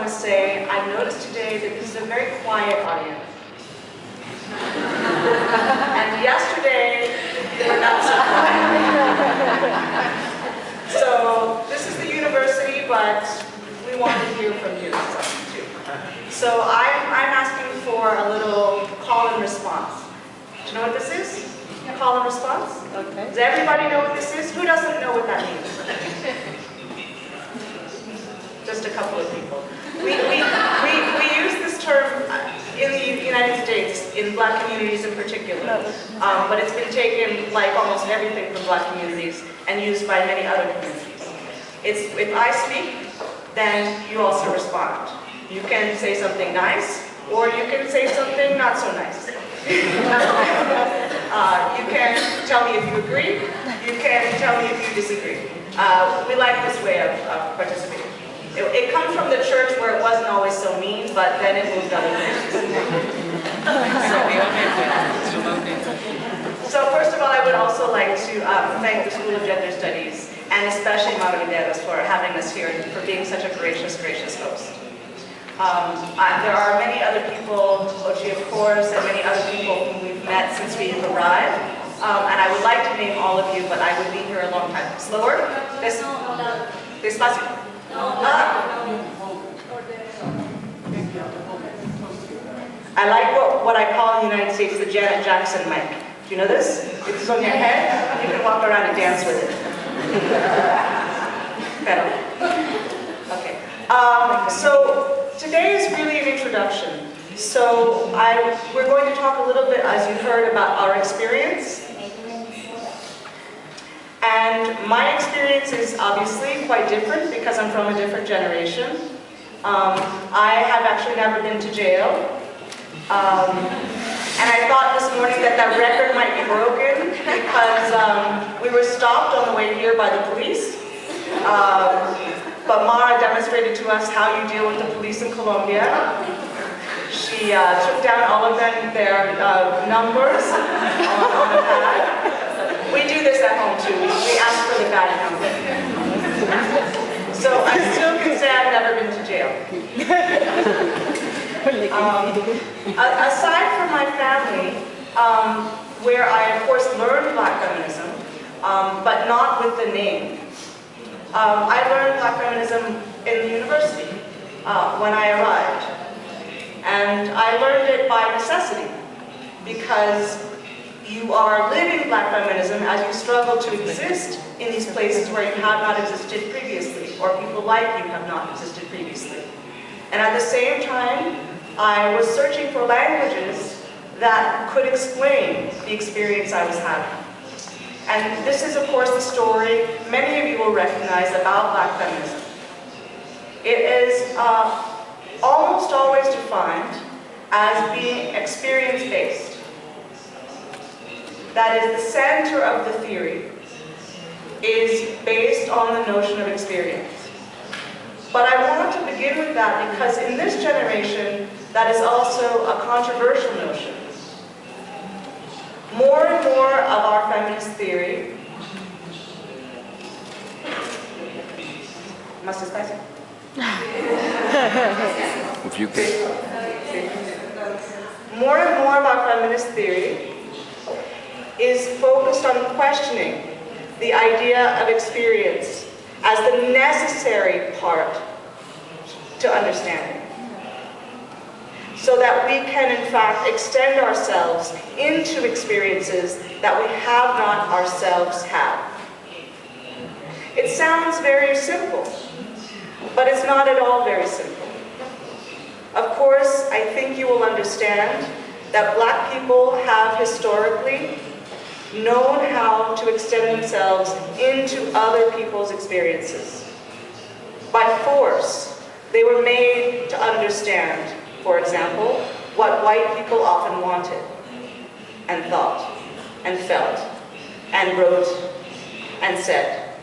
want to say, I noticed today that this is a very quiet audience. And yesterday, they were not so quiet. So this is the university, but we want to hear from you too. So I'm asking for a little call and response. Do you know what this is? Call and response? Okay. Does everybody know what this is? Who doesn't know what that means? Just a couple of people. We use this term in the United States, in black communities in particular. But it's been taken, like almost everything from black communities, and used by many other communities. It's, if I speak, then you also respond. You can say something nice, or you can say something not so nice. You can tell me if you agree, you can tell me if you disagree. We like this way of participating. It comes from the church where it wasn't always so mean, but then it moved other places. So first of all, I would also like to thank the School of Gender Studies, and especially Maurideros for having us here and for being such a gracious, gracious host. There are many other people, Ochi of course, and many other people whom we've met since we've arrived. And I would like to name all of you, but I would be here a long time. Slower? Despacio. I like what I call in the United States the Janet Jackson mic. Do you know this? It's on your head. You can walk around and dance with it. Okay. So today is really an introduction. So we're going to talk a little bit, as you heard, about our experience. And my experience is obviously quite different because I'm from a different generation. I have actually never been to jail. And I thought this morning that that record might be broken because we were stopped on the way here by the police. But Mara demonstrated to us how you deal with the police in Colombia. She took down all of their numbers on the pad. We do this at home too. We ask for the bad number. So I still can say I've never been to jail. Aside from my family, where I of course learned black feminism, but not with the name. I learned black feminism in the university when I arrived. And I learned it by necessity, because you are living black feminism as you struggle to exist in these places where you have not existed previously, or people like you have not existed previously. And at the same time, I was searching for languages that could explain the experience I was having. And this is, of course, the story many of you will recognize about black feminism. It is almost always defined as being experience-based. That is, the center of the theory is based on the notion of experience. But I want to begin with that because in this generation, that is also a controversial notion. More and more of our feminist theory more and more of our feminist theory is focused on questioning the idea of experience as the necessary part to understanding, so that we can in fact extend ourselves into experiences that we have not ourselves had. It sounds very simple, but it's not at all very simple. Of course, I think you will understand that black people have historically known how to extend themselves into other people's experiences. By force, they were made to understand, for example, what white people often wanted, and thought, and felt, and wrote, and said.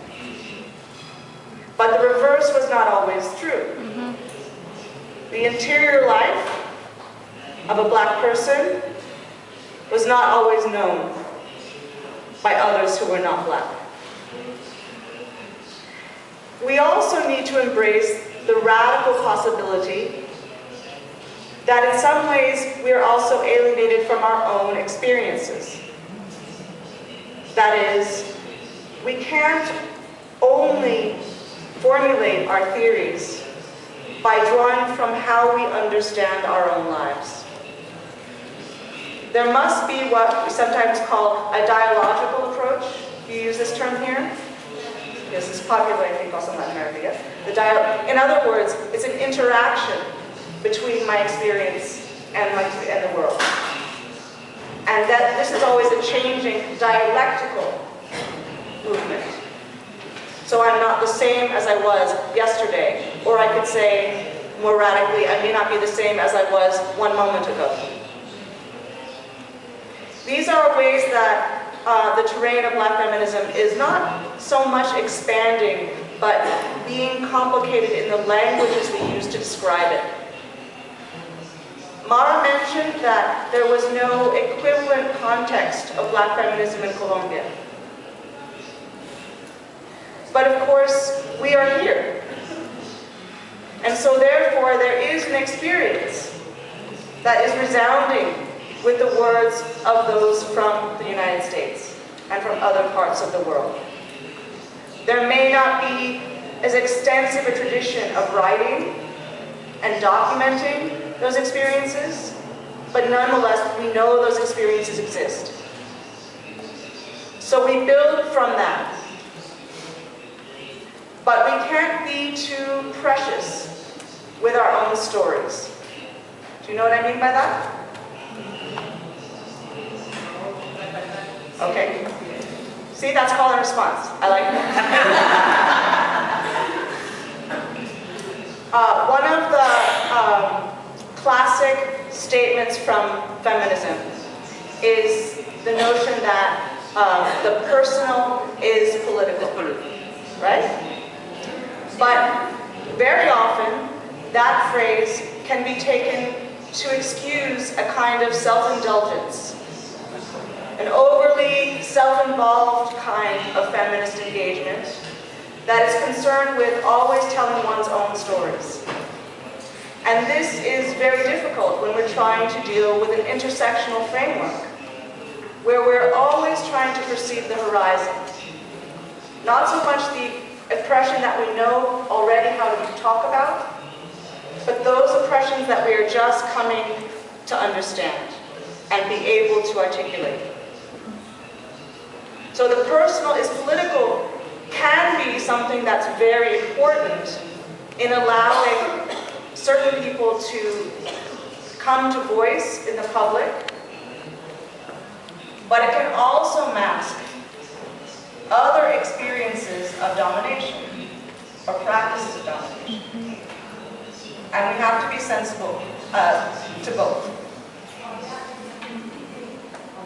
But the reverse was not always true. The interior life of a black person was not always known by others who were not black. We also need to embrace the radical possibility that in some ways we are also alienated from our own experiences. That is, we can't only formulate our theories by drawing from how we understand our own lives. There must be what we sometimes call a dialogical approach. Do you use this term here? Yes, it's popular, I think, also in Latin America. Yeah? In other words, it's an interaction between my experience and the world. And that this is always a changing dialectical movement. So I'm not the same as I was yesterday, or I could say more radically, I may not be the same as I was 1 moment ago. These are ways that the terrain of Black feminism is not so much expanding, but being complicated in the languages we use to describe it. Mara mentioned that there was no equivalent context of Black feminism in Colombia. But of course, we are here. And so therefore, there is an experience that is resounding with the words of those from the United States and from other parts of the world. There may not be as extensive a tradition of writing and documenting those experiences, but nonetheless, we know those experiences exist. So we build from that. But we can't be too precious with our own stories. Do you know what I mean by that? Okay. See, that's call and response. I like that. One of the classic statements from feminism is the notion that the personal is political, right? But very often, that phrase can be taken to excuse a kind of self-indulgence, an overly self-involved kind of feminist engagement that is concerned with always telling one's own stories. And this is very difficult when we're trying to deal with an intersectional framework, where we're always trying to perceive the horizon. Not so much the oppression that we know already how to talk about, but those oppressions that we are just coming to understand and be able to articulate. So the personal is political can be something that's very important in allowing certain people to come to voice in the public, but it can also mask other experiences of domination or practices of domination. And we have to be sensible to both.